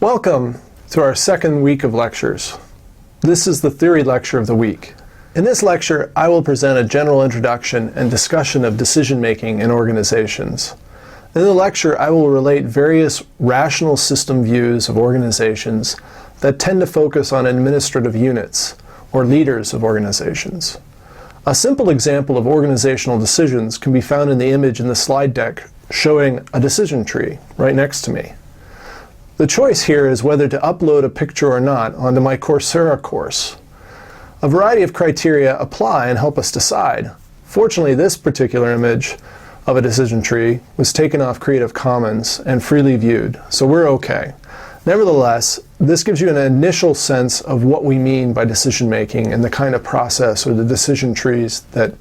Welcome to our second week of lectures. This is the theory lecture of the week. In this lecture, I will present a general introduction and discussion of decision-making in organizations. In the lecture, I will relate various rational system views of organizations that tend to focus on administrative units, or leaders of organizations. A simple example of organizational decisions can be found in the image in the slide deck showing a decision tree right next to me. The choice here is whether to upload a picture or not onto my Coursera course. A variety of criteria apply and help us decide. Fortunately, this particular image of a decision tree was taken off Creative Commons and freely viewed, so we're okay. Nevertheless, this gives you an initial sense of what we mean by decision making and the kind of process or the decision trees that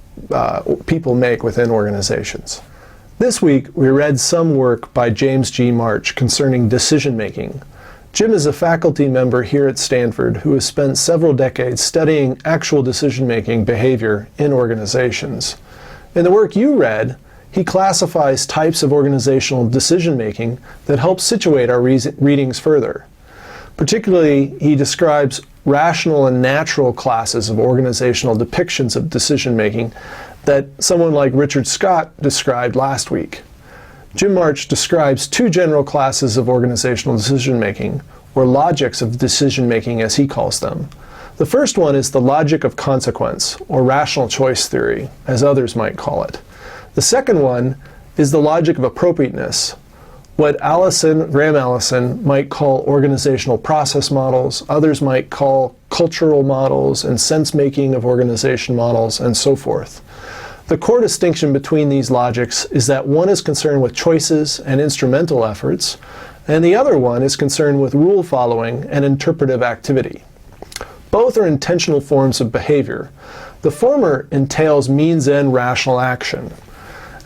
people make within organizations. This week, we read some work by James G. March concerning decision-making. Jim is a faculty member here at Stanford who has spent several decades studying actual decision-making behavior in organizations. In the work you read, he classifies types of organizational decision-making that help situate our readings further. Particularly, he describes rational and natural classes of organizational depictions of decision-making that someone like Richard Scott described last week. Jim March describes two general classes of organizational decision-making, or logics of decision-making as he calls them. The first one is the logic of consequence, or rational choice theory, as others might call it. The second one is the logic of appropriateness, what Graham Allison might call organizational process models, others might call cultural models and sense-making of organization models, and so forth. The core distinction between these logics is that one is concerned with choices and instrumental efforts, and the other one is concerned with rule following and interpretive activity. Both are intentional forms of behavior. The former entails means-end rational action,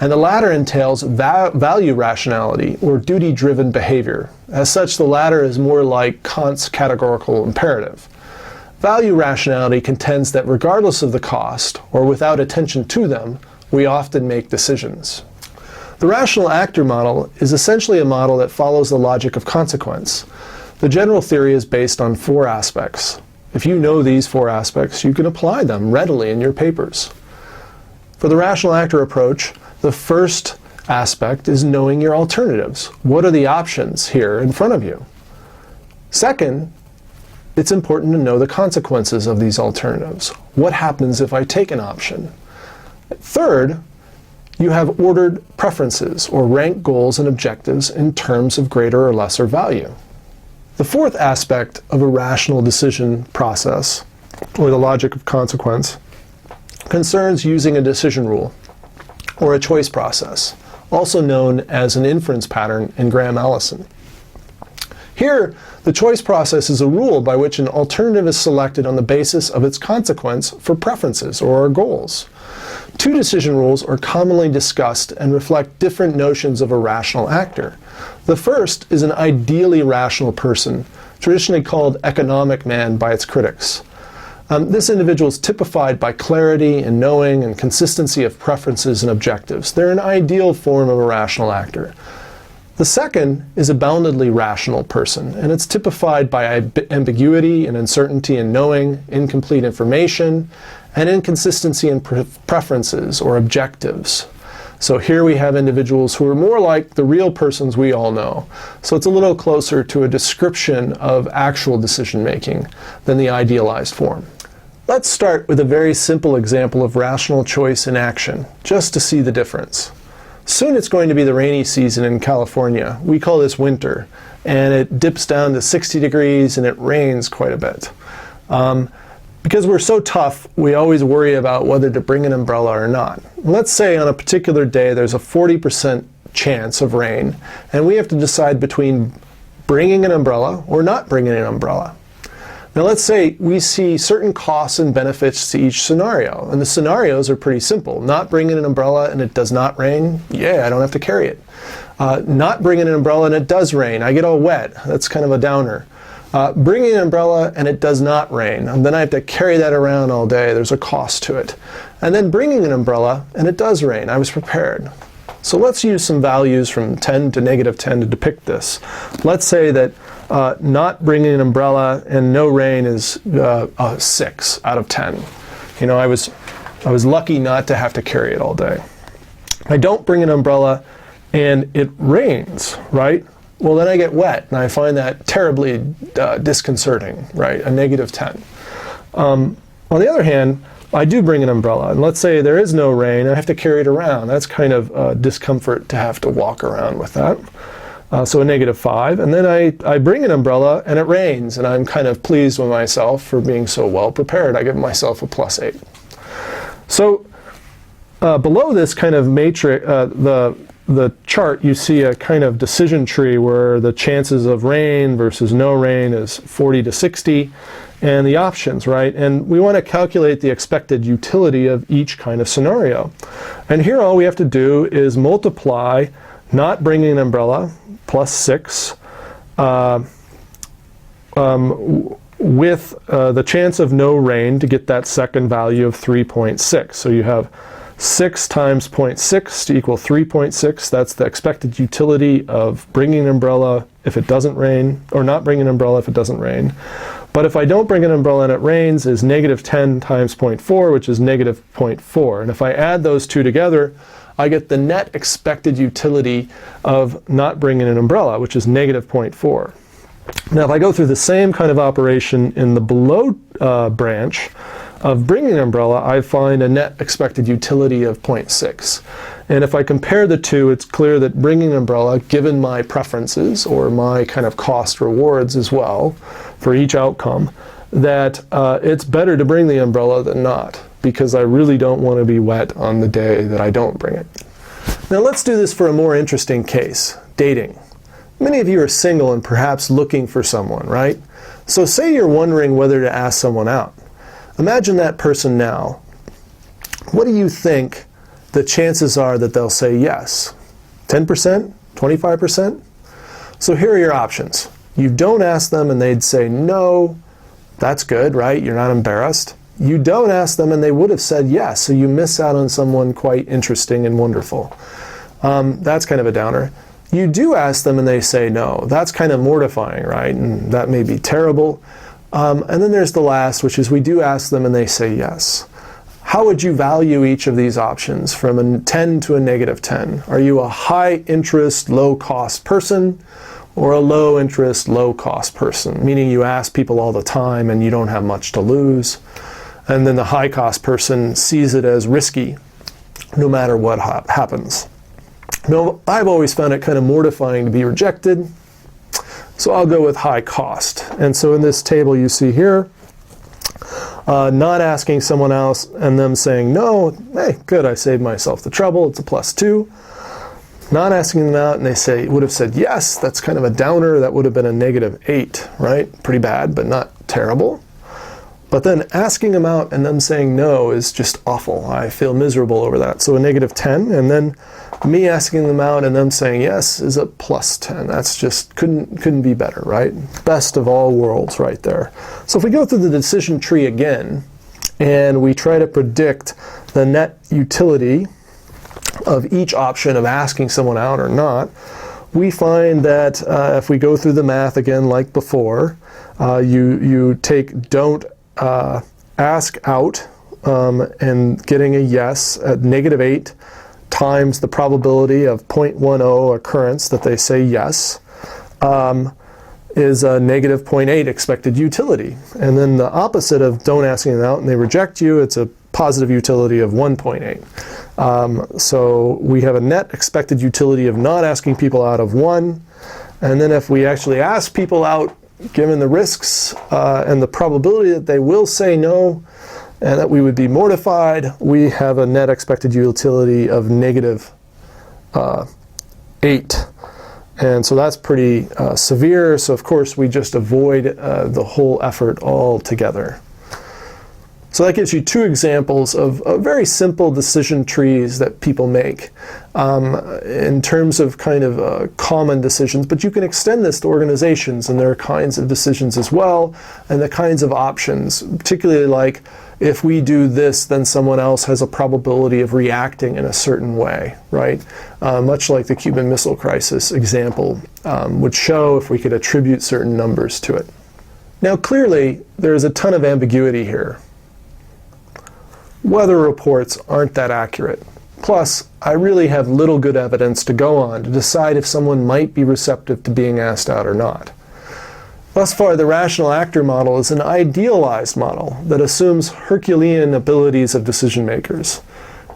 and the latter entails value rationality or duty-driven behavior. As such, the latter is more like Kant's categorical imperative. Value rationality contends that regardless of the cost, or without attention to them, we often make decisions. The rational actor model is essentially a model that follows the logic of consequence. The general theory is based on four aspects. If you know these four aspects, you can apply them readily in your papers. For the rational actor approach, the first aspect is knowing your alternatives. What are the options here in front of you? Second, it's important to know the consequences of these alternatives. What happens if I take an option? Third, you have ordered preferences or ranked goals and objectives in terms of greater or lesser value. The fourth aspect of a rational decision process, or the logic of consequence, concerns using a decision rule or a choice process, also known as an inference pattern in Graham Allison. Here, the choice process is a rule by which an alternative is selected on the basis of its consequence for preferences or our goals. Two decision rules are commonly discussed and reflect different notions of a rational actor. The first is an ideally rational person, traditionally called economic man by its critics. This individual is typified by clarity and knowing and consistency of preferences and objectives. They're an ideal form of a rational actor. The second is a boundedly rational person, and it's typified by ambiguity and uncertainty in knowing, incomplete information, and inconsistency in preferences or objectives. So here we have individuals who are more like the real persons we all know. So it's a little closer to a description of actual decision making than the idealized form. Let's start with a very simple example of rational choice in action, just to see the difference. Soon it's going to be the rainy season in California. We call this winter, and it dips down to 60 degrees and it rains quite a bit. Because we're so tough, we always worry about whether to bring an umbrella or not. Let's say on a particular day there's a 40% chance of rain, and we have to decide between bringing an umbrella or not bringing an umbrella. Now let's say we see certain costs and benefits to each scenario, and the scenarios are pretty simple. Not bringing an umbrella and it does not rain, yeah, I don't have to carry it. Not bringing an umbrella and it does rain, I get all wet, that's kind of a downer. Bringing an umbrella and it does not rain, and then I have to carry that around all day, there's a cost to it. And then bringing an umbrella and it does rain, I was prepared. So let's use some values from 10 to -10 to depict this. Let's say that not bringing an umbrella and no rain is a 6 out of 10. You know, I was lucky not to have to carry it all day. I don't bring an umbrella and it rains, right? Well, then I get wet, and I find that terribly disconcerting, right? A negative 10. On the other hand, I do bring an umbrella, and let's say there is no rain, I have to carry it around. That's kind of discomfort to have to walk around with that. So a negative 5. And then I bring an umbrella, and it rains, and I'm kind of pleased with myself for being so well prepared. I give myself a +8. So below this kind of matrix, the chart, you see a kind of decision tree where the chances of rain versus no rain is 40 to 60, and the options, right? And we want to calculate the expected utility of each kind of scenario. And here all we have to do is multiply not bringing an umbrella, +6, with the chance of no rain to get that second value of 3.6. So you have 6 times 0.6 to equal 3.6. That's the expected utility of bringing an umbrella if it doesn't rain, or not bringing an umbrella if it doesn't rain. But if I don't bring an umbrella and it rains, is negative 10 times 0.4, which is negative 0.4. And if I add those two together, I get the net expected utility of not bringing an umbrella, which is negative 0.4. Now, if I go through the same kind of operation in the below branch of bringing an umbrella, I find a net expected utility of 0.6. And if I compare the two, it's clear that bringing an umbrella, given my preferences or my kind of cost rewards as well for each outcome, that it's better to bring the umbrella than not, because I really don't want to be wet on the day that I don't bring it. Now let's do this for a more interesting case, dating. Many of you are single and perhaps looking for someone, right? So say you're wondering whether to ask someone out. Imagine that person now. What do you think the chances are that they'll say yes? 10%? 25%? So here are your options. You don't ask them and they'd say no. That's good, right? You're not embarrassed. You don't ask them and they would have said yes, so you miss out on someone quite interesting and wonderful. That's kind of a downer. You do ask them and they say no. That's kind of mortifying, right? And that may be terrible. And then there's the last, which is we do ask them and they say yes. How would you value each of these options from a 10 to a negative 10? Are you a high interest, low cost person, or a low interest, low cost person? Meaning you ask people all the time and you don't have much to lose. And then the high cost person sees it as risky no matter what happens. No, I've always found it kind of mortifying to be rejected, so I'll go with high cost. And so in this table you see here, not asking someone else and them saying no, hey, good, I saved myself the trouble, it's a +2. Not asking them out and they would have said yes, that's kind of a downer, that would have been a -8, right? Pretty bad, but not terrible. But then asking them out and them saying no is just awful. I feel miserable over that. So a -10, and then me asking them out and them saying yes is a +10. That's just couldn't be better, right? Best of all worlds right there. So if we go through the decision tree again and we try to predict the net utility of each option of asking someone out or not, we find that if we go through the math again like before, you take don't ask out and getting a yes at -8 times the probability of 0.10 occurrence that they say yes is a -0.8 expected utility. And then the opposite of don't asking them out and they reject you, it's a positive utility of 1.8. So we have a net expected utility of not asking people out of 1. And then if we actually ask people out, given the risks and the probability that they will say no and that we would be mortified, we have a net expected utility of -8. And so that's pretty severe. So of course we just avoid the whole effort altogether. So that gives you two examples of very simple decision trees that people make in terms of kind of common decisions, but you can extend this to organizations, and there are kinds of decisions as well, and the kinds of options, particularly like if we do this, then someone else has a probability of reacting in a certain way, right? Much like the Cuban Missile Crisis example would show if we could attribute certain numbers to it. Now clearly, there is a ton of ambiguity here. Weather reports aren't that accurate. Plus, I really have little good evidence to go on to decide if someone might be receptive to being asked out or not. Thus far, the rational actor model is an idealized model that assumes Herculean abilities of decision makers.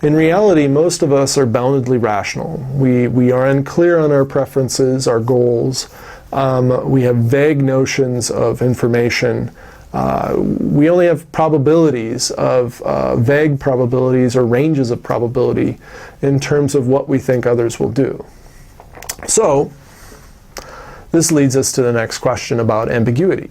In reality, most of us are boundedly rational. We are unclear on our preferences, our goals. We have vague notions of information. We only have probabilities of vague probabilities or ranges of probability in terms of what we think others will do. So, this leads us to the next question about ambiguity.